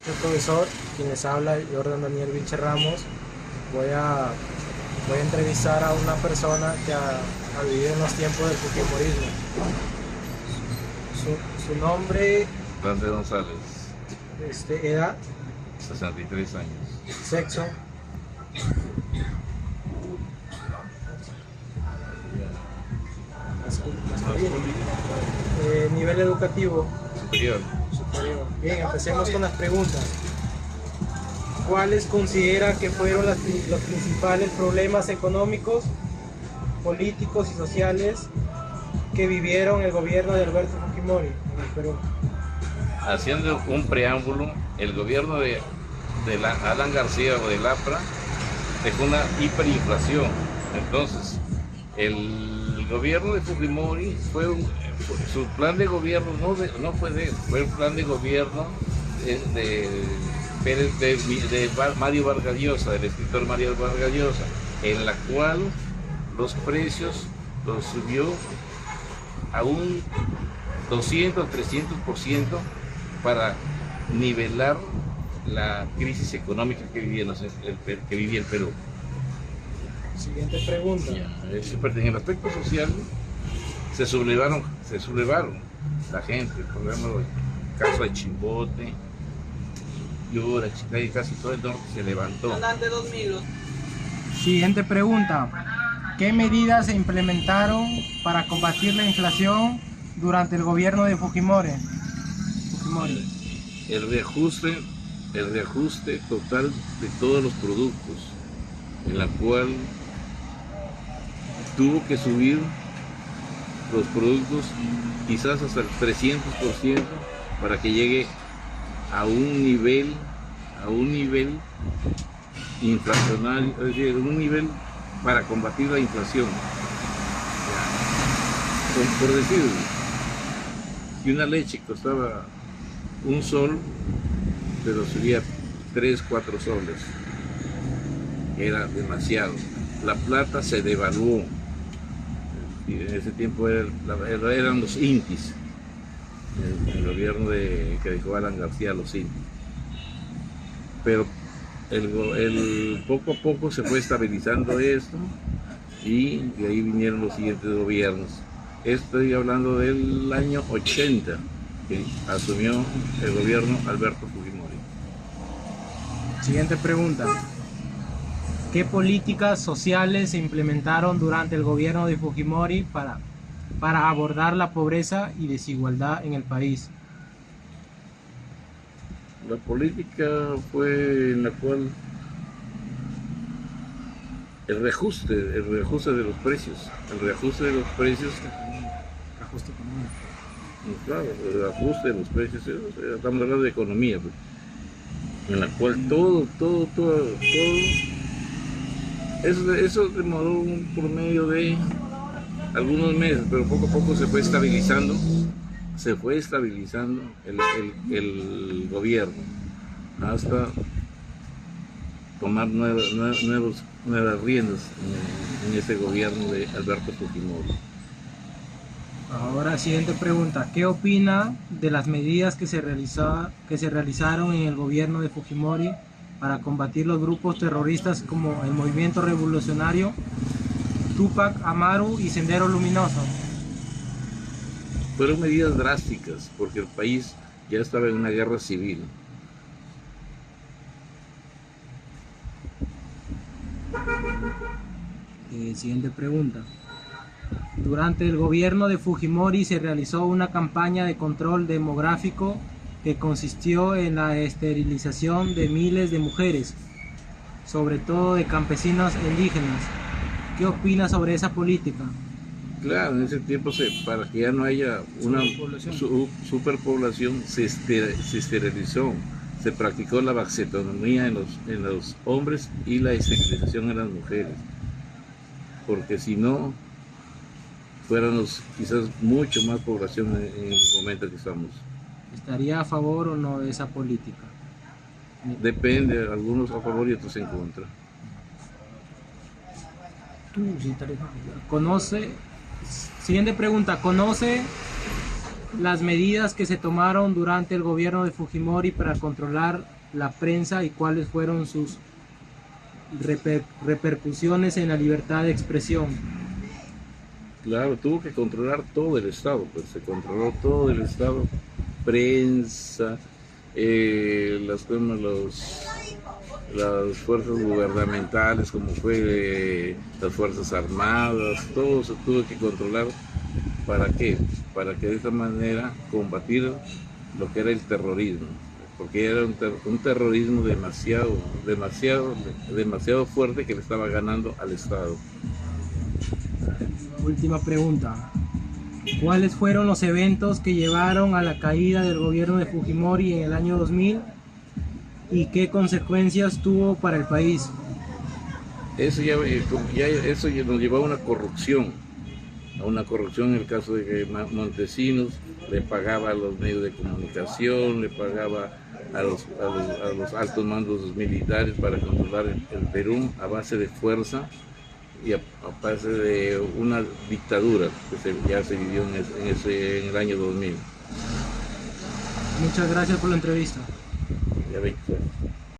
El profesor, quien les habla, Jordan Daniel Vinche Ramos. Voy a entrevistar a una persona que ha vivido en los tiempos del fujimorismo. Su nombre, Dante González, edad, 63 años. sexo, masculino, nivel educativo Superior. superior. Bien, empecemos con las preguntas. ¿Cuáles considera que fueron los principales problemas económicos, políticos y sociales que vivieron el gobierno de Alberto Fujimori en el Perú? Haciendo un preámbulo, el gobierno de Alan García o del APRA dejó una hiperinflación. Entonces, el gobierno de Fujimori su plan de gobierno no fue de él, fue el plan de gobierno de Mario Vargas Llosa, del escritor Mario Vargas Llosa, en la cual los precios los subió a un 200-300% para nivelar la crisis económica que vivía el Perú. Siguiente pregunta. En el aspecto social se sublevaron la gente, por ejemplo, el caso de Chimbote, Yura, Chicay, casi todo el norte se levantó. Siguiente pregunta. ¿Qué medidas se implementaron para combatir la inflación durante el gobierno de Fujimori? El reajuste total de todos los productos, en la cual tuvo que subir los productos quizás hasta el 300% para que llegue a un nivel inflacionario, es decir, un nivel para combatir la inflación. Por decir, si una leche costaba un sol, pero subía 3-4 soles, era demasiado. La plata se devaluó. Y en ese tiempo eran los intis, el gobierno que dejó Alan García, los intis. Pero poco a poco se fue estabilizando esto y de ahí vinieron los siguientes gobiernos. Estoy hablando del año 80, que asumió el gobierno Alberto Fujimori. Siguiente pregunta. ¿Qué políticas sociales se implementaron durante el gobierno de Fujimori para abordar la pobreza y desigualdad en el país? La política fue en la cual el reajuste de los precios, Ajuste económico. claro, el ajuste de los precios, estamos hablando de economía, pues, en la cual todo, eso demoró un promedio de algunos meses, pero poco a poco se fue estabilizando el gobierno hasta tomar nuevas riendas en ese gobierno de Alberto Fujimori. Ahora, siguiente pregunta. ¿Qué opina de las medidas que se realizaron en el gobierno de Fujimori para combatir los grupos terroristas como el Movimiento Revolucionario, Tupac Amaru y Sendero Luminoso? Fueron medidas drásticas porque el país ya estaba en una guerra civil. Siguiente pregunta. Durante el gobierno de Fujimori se realizó una campaña de control demográfico que consistió en la esterilización de miles de mujeres, sobre todo de campesinos indígenas. ¿Qué opina sobre esa política? Claro, en ese tiempo para que ya no haya una superpoblación se esterilizó, se practicó la vasectomía en los hombres y la esterilización en las mujeres, porque si no fuéramos quizás mucho más población en el momento que estamos. ¿Estaría a favor o no de esa política? Depende, algunos a favor y otros en contra. Siguiente pregunta. ¿Conoce las medidas que se tomaron durante el gobierno de Fujimori para controlar la prensa y cuáles fueron sus repercusiones en la libertad de expresión? Claro, tuvo que controlar todo el Estado, pues se controló todo el Estado, prensa, las fuerzas gubernamentales, como fue las Fuerzas Armadas, todo se tuvo que controlar. ¿Para qué? Para que de esa manera combatir lo que era el terrorismo, porque era un terrorismo demasiado fuerte que le estaba ganando al Estado. Última pregunta. ¿Cuáles fueron los eventos que llevaron a la caída del gobierno de Fujimori en el año 2000 y qué consecuencias tuvo para el país? Eso ya nos llevó a una corrupción en el caso de que Montesinos le pagaba a los medios de comunicación, le pagaba a los altos mandos militares para controlar el Perú a base de fuerza y a base de una dictadura que ya se vivió en el año 2000. Muchas gracias por la entrevista. Ya ven,